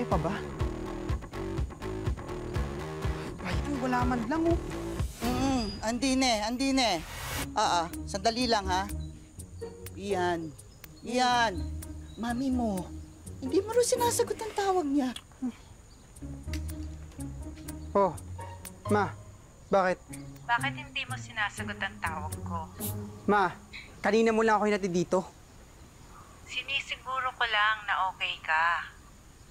pa ba? Ay, wala man lang, oh. Andine. Sandali lang, ha? Iyan. Mami mo, hindi mo rin sinasagot ang tawag niya. Oh, Ma, bakit? Bakit hindi mo sinasagot ang tawag ko? Ma, kanina mo lang ako hinatid dito. Sinisiguro ko lang na okay ka.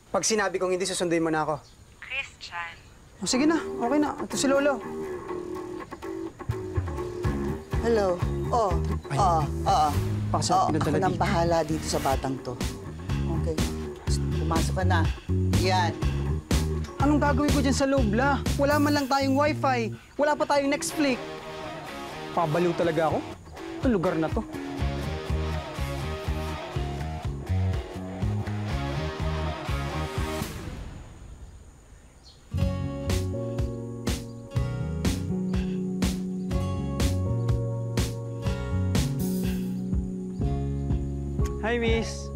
Pag sinabi kong hindi, susunduin mo na ako. Christian. Oh, sige na, okay na. Ito si Lolo. Hello? Pakasarap Ako pinadala nang dito. bahala dito sa batang to. Okay. Pumasok ka na. Yan. Anong gagawin ko dyan sa loob, La? Wala man lang tayong wifi. Wala pa tayong Netflix. Pabaliw talaga ako. Ito lugar na to. Hi, Miss.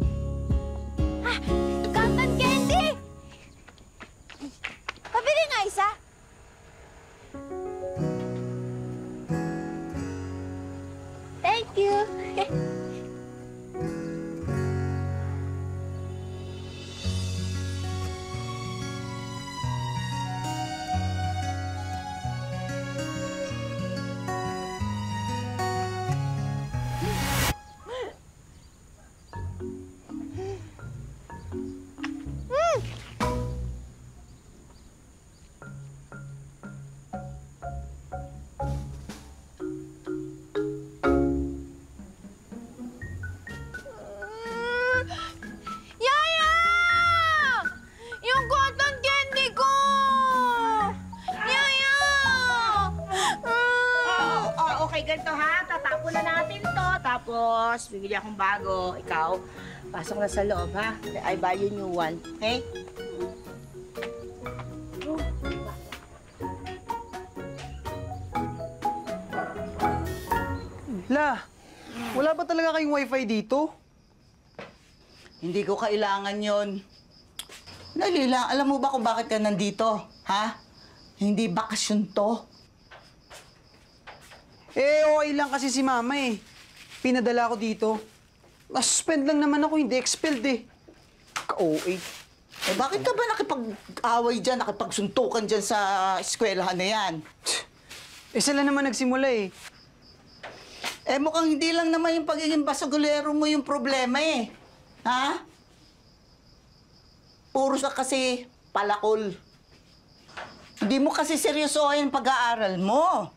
Cotton candy! Pabili nga isa. Thank you. Yaya! Yung cotton candy ko! Yaya! Okay, ganito ha. Tatapon na natin to. Tapos, bibili akong bago. Ikaw, pasok na sa loob ha. I buy you new one. Okay? La, wala ba talaga kayong wifi dito? Hindi ko kailangan yon. Nalila, alam mo ba kung bakit ka nandito? Ha? Hindi bakasyon to. Eh, okay lang kasi si Mama eh. Pinadala ko dito. Na-suspend lang naman ako, hindi expelled eh. Ka-OA. Eh, bakit ka ba nakipag-away dyan, nakipagsuntukan dyan sa eskwelahan na yan? Eh, sila naman nagsimula eh. Eh, mukhang hindi lang naman yung pagiging basagulero mo yung problema eh. Ha? Puro ka kasi palakol. Hindi mo kasi seryosohin ang pag-aaral mo.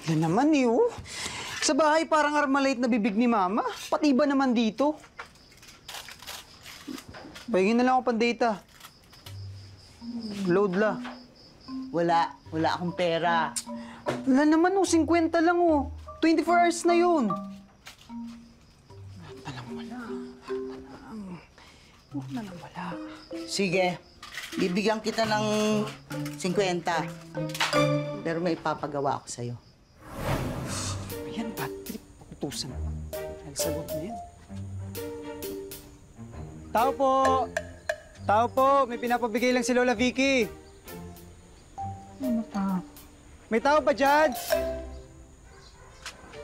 Yan naman eh, oh. Sa bahay parang Armalite na bibig ni Mama. Pati ba naman dito? Pahingin na lang ako pang-data. Load la. Wala akong pera. Wala naman oh, 50 lang oh. 24 hours na yun. Wala. Sige, bibigyan kita ng 50. Pero may ipapagawa ako sa'yo. Ayan, bad trip. Utusan mo. Dahil sagot na yan. Tao po! Tao po! May pinapabigay lang si Lola Vicky. Ano pa? May tao ba dyan?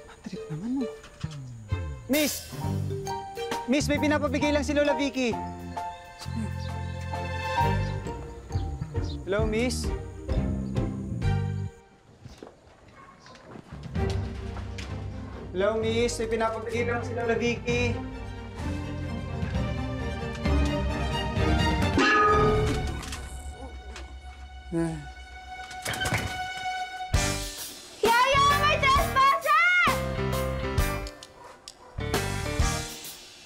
Bad trip naman, oh. Miss! Miss, may pinapabigay lang si Lola Vicky. Hello, Miss? Hello, Miss. May pinapabigay lang si Lola Vicky. Yaya! May trespasser!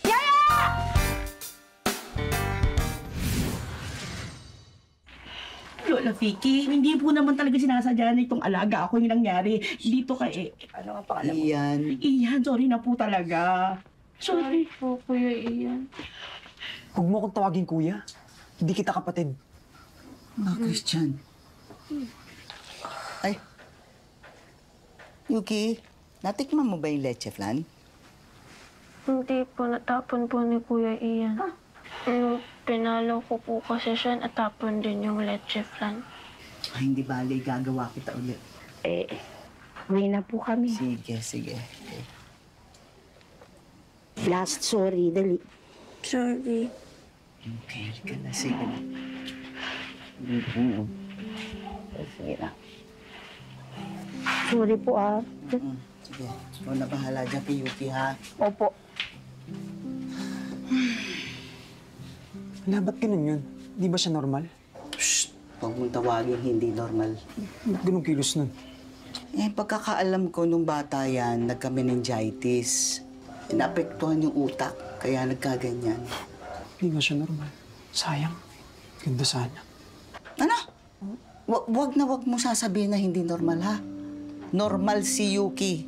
Yaya! Lola Vicky, hindi po naman talaga sinasadya na itong alaga ako yung nangyari. Dito kay... Ano ang pangalan mo? Iyan. Iyan, sorry na po talaga. Sorry. po, Kuya Ian. Huwag mo akong tawagin, kuya. Hindi kita kapatid. Christian. Ay. Yuki, natikman mo ba yung leche flan? Hindi po, natapon po ni Kuya Ian. Pinalo ko po kasi siya at tapon din yung leche flan. Ay, hindi bali, gagawa kita ulit. Uwi na po kami. Sige, sige. Last sorry, dali. Sorry. Okay, ka na, sige na. Sige na. Sorry po Sige, ikaw na bahala dyan kay Yuki, ha? Opo. Wala, ba't ganun yun? Di ba siya normal? Shh! Huwag mong tawagin hindi normal. Ba't ganun kilos nun? Pagkakaalam ko nung bata yan, nagka-meningitis. Naapektuhan yung utak, kaya nagkaganyan. Di ba siya normal? Sayang. Ganda sana. Ano? Wag na wag mo sasabihin na hindi normal, ha? Normal si Yuki.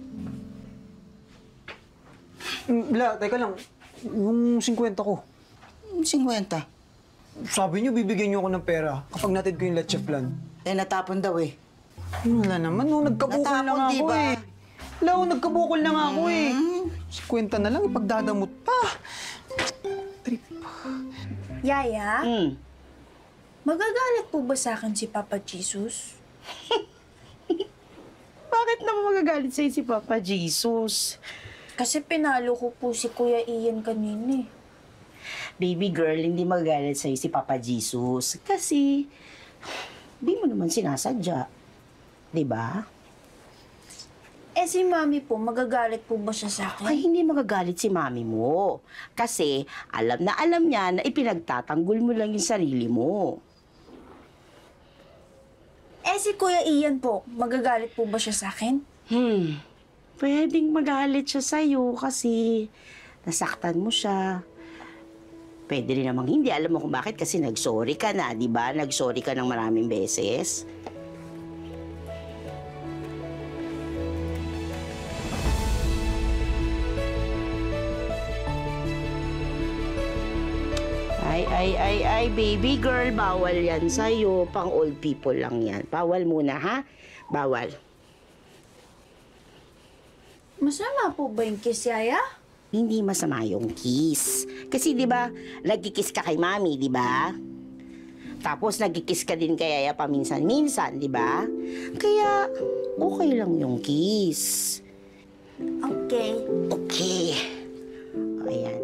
Bla, teka lang. Yung 50 ko. 50. Sabi niyo, bibigyan niyo ako ng pera kapag natid ko yung leche flan. Natapon daw eh. Wala naman, no. Nagkabukol na Natapon, nga ako diba? eh. Wala, nagkabukol na nga ako eh. 50 na lang, ipagdadamot pa. Trip. Yaya, Magagalit po ba sa akin si Papa Jesus? Bakit naman magagalit sa'yo si Papa Jesus? Kasi pinalo ko po si Kuya Ian kanina eh. Baby girl, hindi magagalit sa'yo si Papa Jesus. Kasi, di mo naman sinasadya. Diba? Eh si Mami po, magagalit po ba siya sa akin? Ay, hindi magagalit si mami mo. Kasi, alam niya na ipinagtatanggol mo lang yung sarili mo. Eh si Kuya Ian po, magagalit po ba siya sa akin? Pwedeng magalit siya sa'yo kasi nasaktan mo siya. Pwede rin namang hindi. Alam mo kung bakit? Kasi nag-sorry ka na, di ba? Nag-sorry ka ng maraming beses. Ay, baby girl, bawal yan sa'yo. Pang old people lang yan. Bawal muna, ha? Bawal. Masama po ba yung kiss, Yaya? Hindi masama yung kiss. Kasi di ba, nagkikiss ka kay mami, di ba? Tapos nagkikiss ka din kay Yaya paminsan-minsan, di ba? Kaya, okay lang yung kiss. Okay. Okay. Ayan.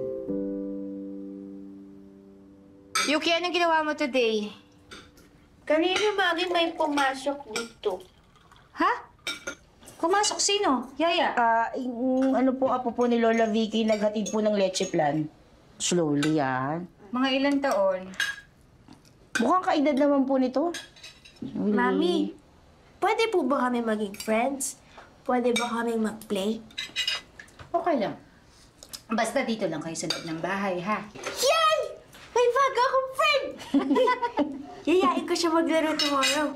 Yuki, anong ginawa mo today? Kanina, Mami, may pumasok dito. Ha? Pumasok sino? Yaya? Yung ano po, apo po ni Lola Vicky, naghatid po ng leche flan. Slowly, yan. Mga ilang taon? Mukhang kaedad naman po nito. Mami, pwede po ba kami maging friends? Pwede ba kami mag-play? Okay lang. Basta dito lang kayo sa loob ng bahay, ha? Yay! May bago akong friend! Yayain ko siya maglaro tomorrow.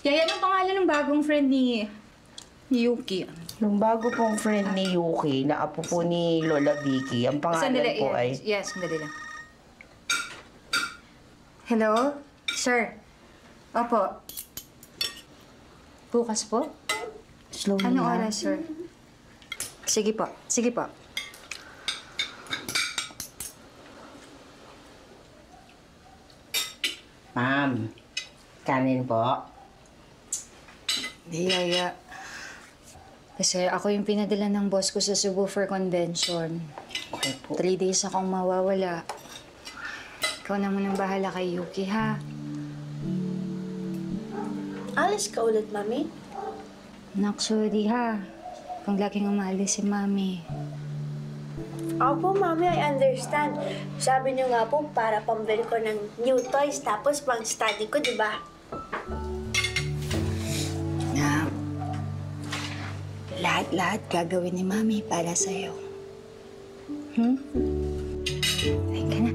Yaya, anong pangalan ng bagong friend ni Yuki? Nung bago pong friend ni Yuki, na apo po ni Lola Vicky, ang pangalan po ay... Yes, sandali lang. Hello? Sir? Opo. Bukas po? Slowly, Anong ha? oras, sir? Sige po. Sige po. Ma'am, kanin po. Hindi, Yaya. Kasi ako yung pinadala ng boss ko sa Cebu for convention. Okay po. 3 days akong mawawala. Ikaw naman ang bahala kay Yuki, ha? Alis ka ulit, Mami? Nak, sorry, ha? Kung laging umalis si Mami. Opo, Mami, I understand. Sabi niyo nga po, para pambili ko ng new toys, tapos pang-study ko, di ba? Na, lahat-lahat gagawin ni Mami para sa'yo. Ay ka na.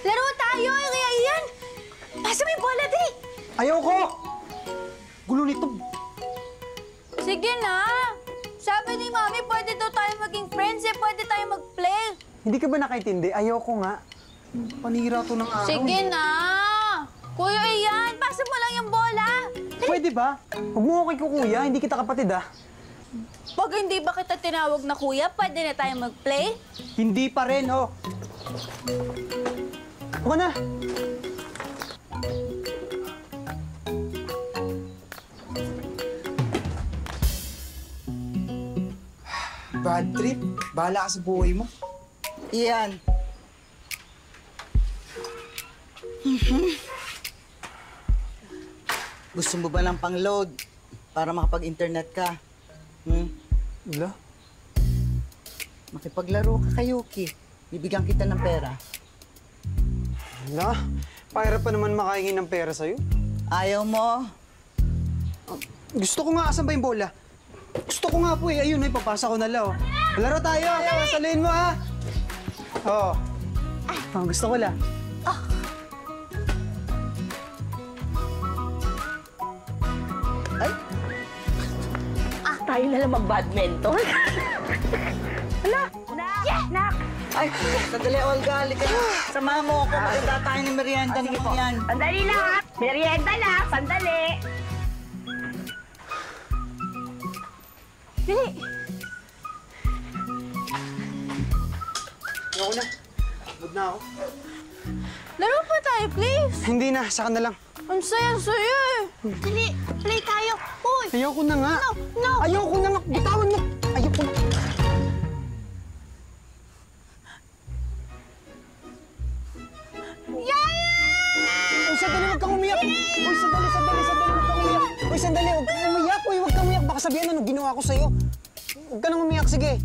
Laro tayo, Kuya Ian! Pasa mo yung bola, di! Ayoko! Gulo nito. Sige na! Sabi ni Mami, pwede daw tayo maging friends eh. Pwede tayo mag-play. Hindi ka ba nakaintindi? Ayoko nga. Panira to ng araw. Sige na! Kuya Ian, pasa mo lang yung bola! Pwede ba? Huwag mo ako kay kuya, hindi kita kapatid ah. Pag hindi ba kita tinawag na kuya, pwede na tayo mag-play? Hindi pa rin, oh. Huwag na. Bad trip. Bahala ka sa buhay mo. Iyan. Gusto mo ba ng pang-load para makapag-internet ka? Wala. Makipaglaro ka kay Yuki. Bibigyan kita ng pera. Wala. Pahirap pa naman makahingi ng pera sa'yo. Ayaw mo? Gusto ko nga, asan ba yung bola? Gusto ko nga po eh. Ayun, papasa ko na lang. Oh. Laro tayo. Saluhin mo ha. Oo. Gusto ko lang. Tayo na lang mag-badminton. Ay, sandali, Olga. Halika na. Samahan mo ako. Maganda tayo ni merienda ni Ian. Sandali lang ha. Merienda na. Sandali. Ayoko na. Good na ako. Laro pa tayo, please! Hindi na, saka na lang. Ang saya-saya eh! Dali, play tayo. Uy! Ayoko na nga. No! Ayoko na nga. Bitawan mo. Ayoko na. Uy, sandali, huwag kang umiyak. Uy, sandali, huwag kang umiyak. Uy, sandali, huwag kang umiyak. Uy, huwag kang umiyak. Baka sabihan ano ginawa ko sa'yo. Huwag ka nang umiyak, sige.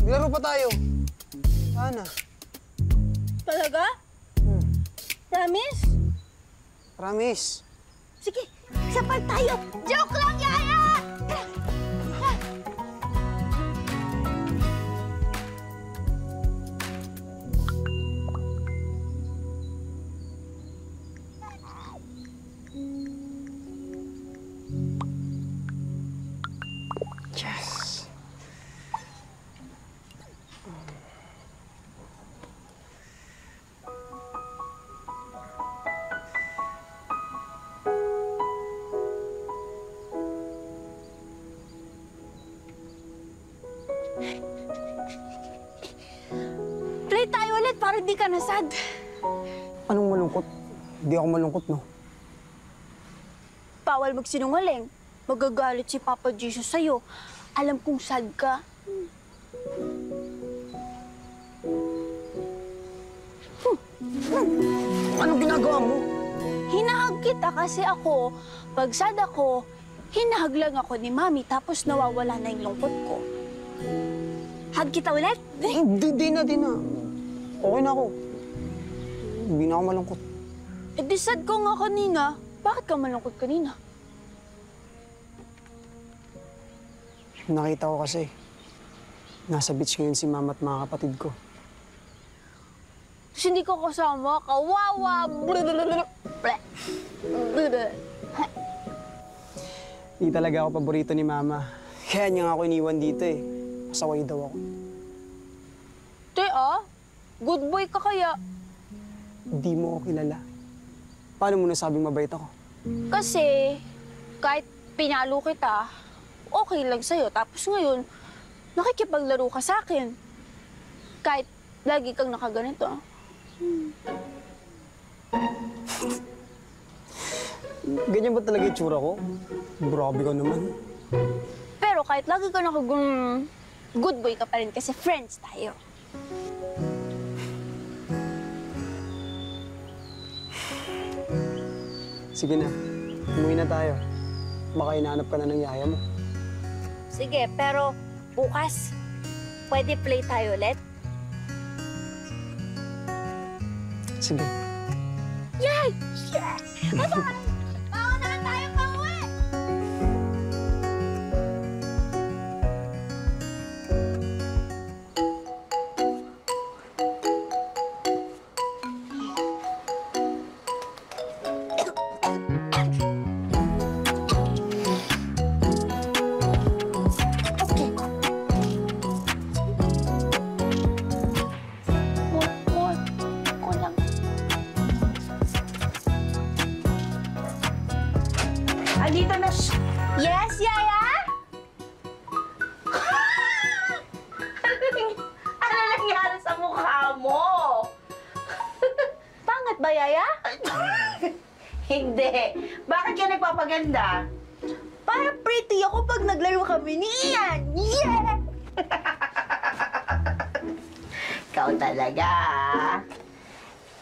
Laro pa tayo. Sana. Talaga? Promise? Promise. Sige, sapal tayo. Joke lang, Yaya! Yes. Play tayo ulit para di ka nasad. Anong malungkot? Hindi ako malungkot, no? Bawal magsinungaling. Magagalit si Papa Jesus sa'yo. Alam kong sad ka. Anong ginagawa mo? Hinahag kita kasi ako, pag sad ako, hinahag lang ako ni Mami tapos nawawala na yung lungkot ko. Hug kita ulit? Di na. Okay na ako. Hindi na ako malungkot. Eh di sad ko nga kanina. Bakit ka malungkot kanina? Nakita ko kasi, nasa beach ngayon si Mama at mga kapatid ko. Tapos hindi ko kasama, kawawa. Hindi talaga ako paborito ni Mama. Kaya niya nga ako iniwan dito eh. Pasaway daw ako. Good boy ka kaya. Hindi mo ako kilala. Paano mo nasabing mabait ako? Kasi, kahit pinalo kita, okay lang sa'yo. Tapos ngayon, nakikipaglaro ka sa akin. Kahit lagi kang nakaganito. Ganyan ba talaga yung tsura ko? Grabe ka naman. Pero kahit lagi ka good boy ka pa rin kasi friends tayo. Sige na, umuwi na tayo. Baka hinahanap ka na ng yaya mo. Sige, pero bukas, pwede play tayo ulit? Sige. Yay! Yeah! Mauna na tayo pauwi! Nandito na siya. Yes, Yaya? Ano nangyari sa mukha mo? Pangat ba, Yaya? Hindi. Bakit ka nagpapaganda? Para pretty ako pag naglaro kami ni Ian. Yeah! Ikaw talaga.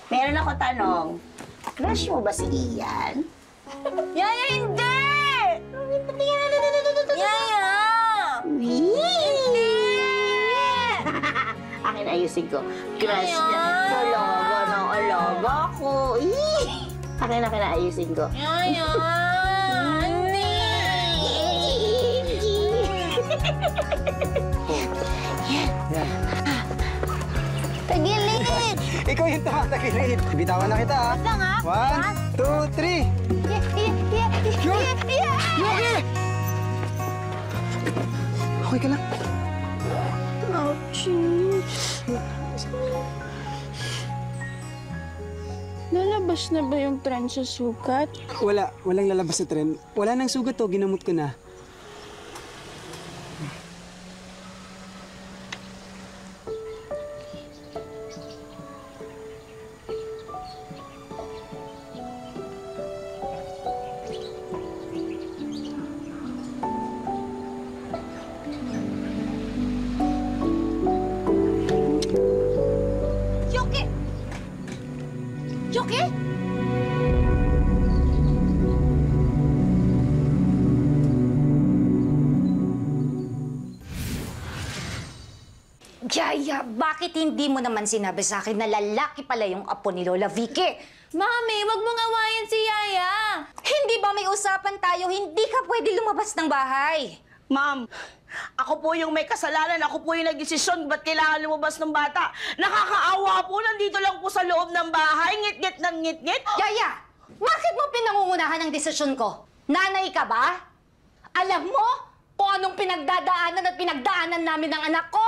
Meron ako tanong. Crush mo ba si Ian? Yaya, hindi! Yaya! Hindi! Akin ayusin ko. Crush niya. Alaga na alaga ko. Akin ayusin ko. Yaya! Hindi! Tagilid! Ikaw yung tumatagilid. Bitawan na kita, ha? Lang, ha? 1, 2, 3. Yuki! Okay ka lang? Ouchie. Lalabas na ba yung tren sa sugat? Walang lalabas sa tren. Wala nang sugat to, ginamot ko na. Yuki! Yuki? Yaya, bakit hindi mo naman sinabi sa akin na lalaki pala yung apo ni Lola Vicky? Mami, wag mong awayan si Yaya. Hindi ba may usapan tayo, hindi ka pwede lumabas ng bahay? Ma'am, ako po yung may kasalanan. Ako po yung nagdesisyon. Ba't kailangan lumabas ng bata? Nakakaawa po. Nandito lang po sa loob ng bahay. Ngit-ngit ng ngit-ngit. Yaya, bakit mo pinangungunahan ang desisyon ko? Nanay ka ba? Alam mo kung anong pinagdadaanan at pinagdaanan namin ng anak ko?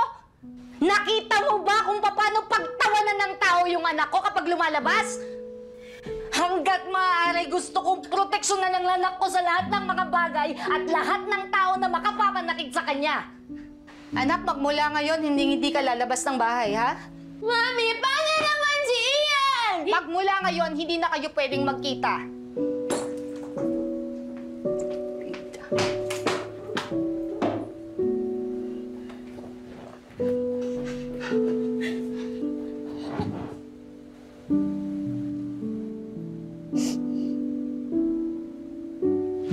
Nakita mo ba kung paano pagtawanan ng tao yung anak ko kapag lumalabas? Hanggat maaari gusto kong proteksyonan ng anak ko sa lahat ng mga bagay at lahat ng tao na makapapanakit sa kanya. Anak, magmula ngayon, hindi ka lalabas ng bahay, ha? Mami, paano naman si Ian? Magmula ngayon, hindi na kayo pwedeng magkita.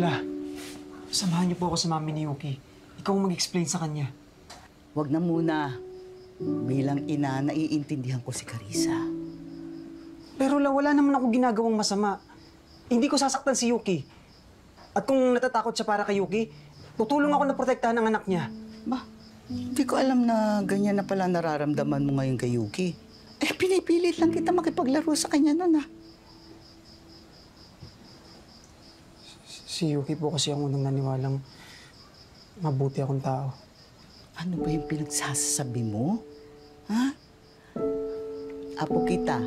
La, samahan niyo po ako sa mami ni Yuki. Ikaw ang mag-explain sa kanya. Wag na muna. Bilang ina, naiintindihan ko si Carissa. Pero La, wala naman ako ginagawang masama. Hindi ko sasaktan si Yuki. At kung natatakot siya para kay Yuki, tutulong ako na protektahan ang anak niya. Ba, hindi ko alam na ganyan na pala nararamdaman mo ngayon kay Yuki. Pinipilit lang kita makipaglaro sa kanya nun, ah. Si Yuki po kasi ang unang naniwalang mabuti akong tao. Ano ba yung pinagsasabi mo? Ha? Apo kita.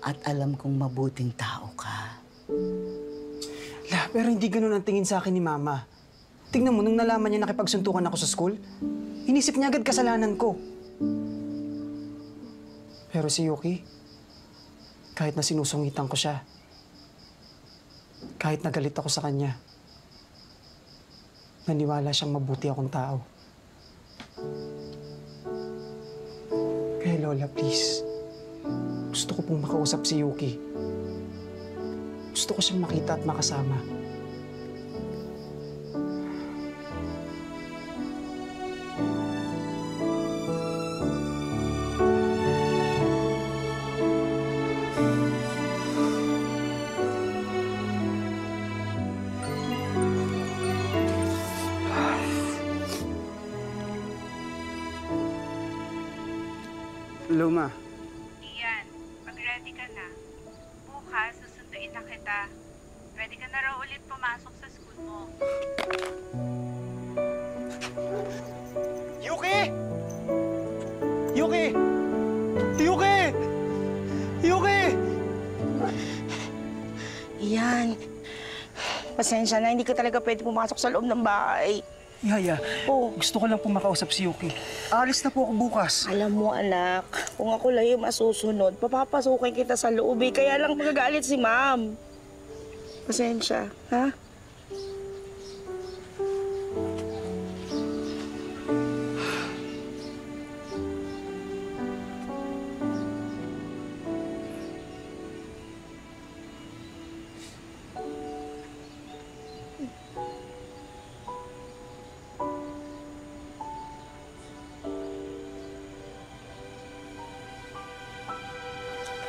At alam kong mabuting tao ka. La, pero hindi ganun ang tingin sa akin ni Mama. Tingnan mo, nung nalaman niya nakipagsuntukan ako sa school, inisip niya agad kasalanan ko. Pero si Yuki, kahit na sinusungitan ko siya, kahit nagalit ako sa kanya, naniwala siyang mabuti akong tao. Kaya Lola, please, gusto ko pong makausap si Yuki. Gusto ko siyang makita at makasama. Luma, Ian, mag-ready ka na. Bukas, susunduin na kita. Pwede ka na raw ulit pumasok sa school mo. Yuki! Yuki! Yuki! Yuki! Ian, Pasensya na, hindi ka talaga pwede pumasok sa loob ng bahay. Yaya, Oh. gusto ko lang po makausap si Yuki. Aalis na po ako bukas. Alam mo, anak, kung ako lang yung masusunod, papapasukin kita sa loob eh. Kaya lang magagalit si ma'am. Pasensya, ha?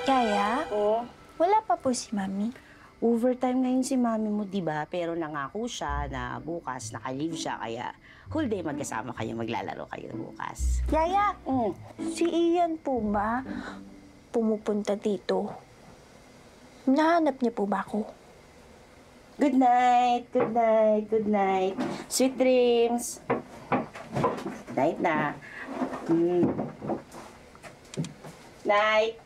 Yaya, Oo. wala pa po si Mami. Overtime ngayon si mami mo, di ba? Pero nangako siya na bukas naka-leave siya. Kaya whole day magkasama kayo, maglalaro kayo bukas. Yaya, Mm. si Ian po ba pumupunta dito? Nahanap niya po ba ako? Good night, good night, good night. Sweet dreams. Night na. Night.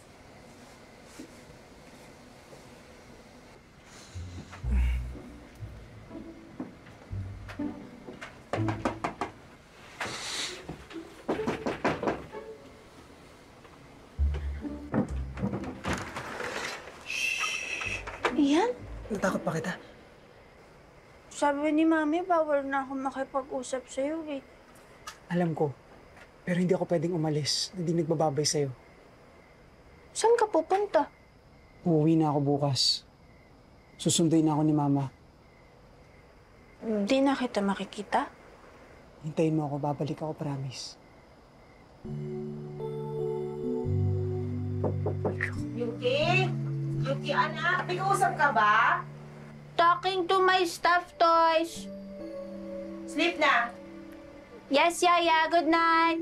Ian? Natakot pa kita. Sabi ni Mami, bawal na ako makipag-usap sa'yo eh. Alam ko. Pero hindi ako pwedeng umalis. Hindi nagbababay sa'yo. Saan ka pupunta? Uuwi na ako bukas. Susunduin na ako ni Mama. Hindi na kita makikita. Hintayin mo ako, babalik ako, promise. Yuki? Yuki, anak, nag-uusap ka ba? Talking to my stuffed toys. Sleep na. Yes, Yaya. Good night.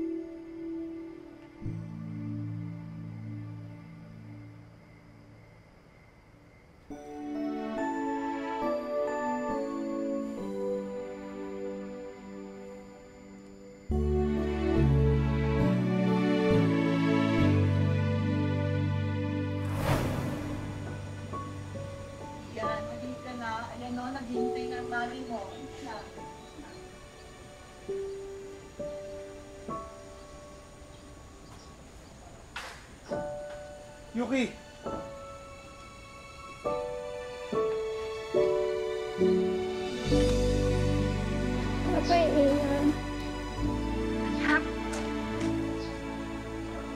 Yan, mali ka na. Ayan o, naghihintay na ang mami mo. Yuki! Papa, Ian.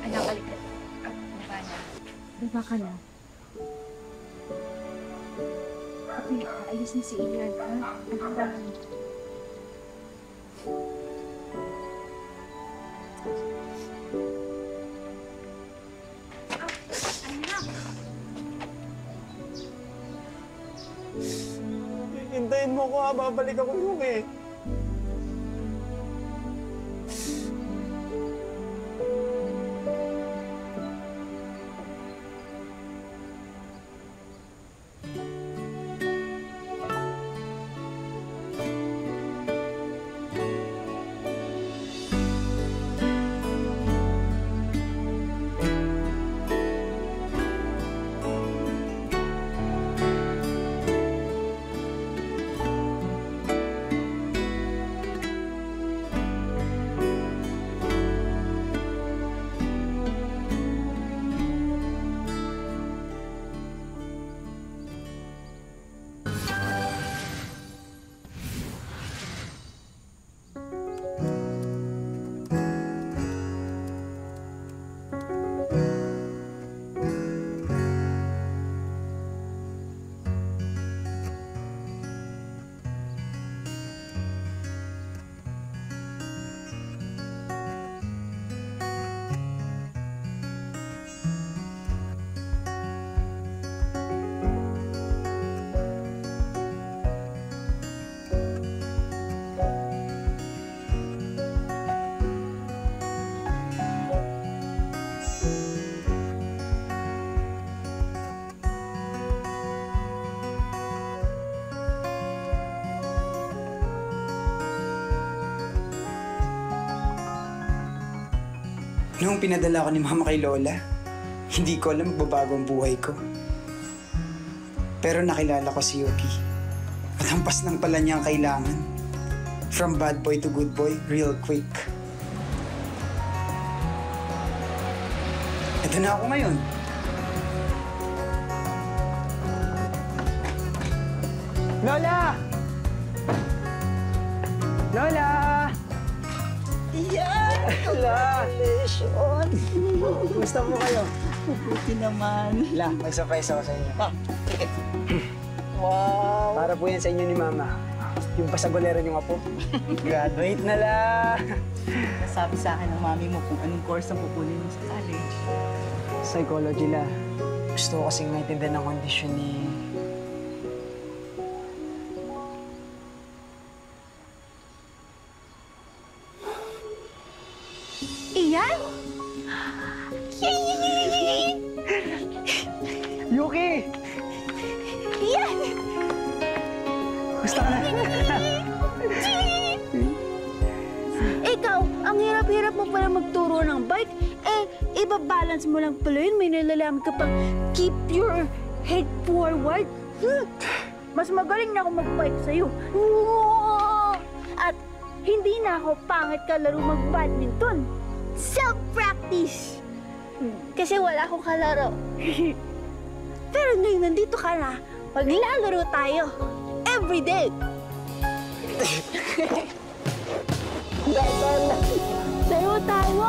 Anak, balikan. Baba na. Baba ka na. Okay, aalis na si Ian, ha? Hintayin mo ko ha, babalik ako, Yuki. Noong pinadala ko ni Mama kay Lola, hindi ko alam magbabago ang buhay ko. Pero nakilala ko si Yuki. Patampas lang pala niya ang kailangan. From bad boy to good boy, real quick. Ito na ako ngayon. Lola! Lola! Yan! Congratulations! Gusto mo kayo? Buti naman. La, may surprise ako sa inyo. Ah, sige. Wow! Para po yan sa inyo ni Mama. Yung pasagolero niyong apo. Graduate na la! Sabi sa akin ng mami mo kung anong course ang pupunin mo sa college. Psychology la. Gusto ko kasing maintindihan ng kondisyon ni... Iyan? Yuki! Iyan! Gusto ka na? Ikaw, ang hirap-hirap mo pala magturo ng bike. Ibabalance mo lang pala yun. May nalalaman ka pang keep your head forward. Mas magaling na ako mag-bike sa'yo. At hindi na ako pangit kalaro mag-badminton. Self-practice. Kasi wala akong kalaro. Pero ngayon nandito ka na, maglalaro tayo. Every day. Laro tayo.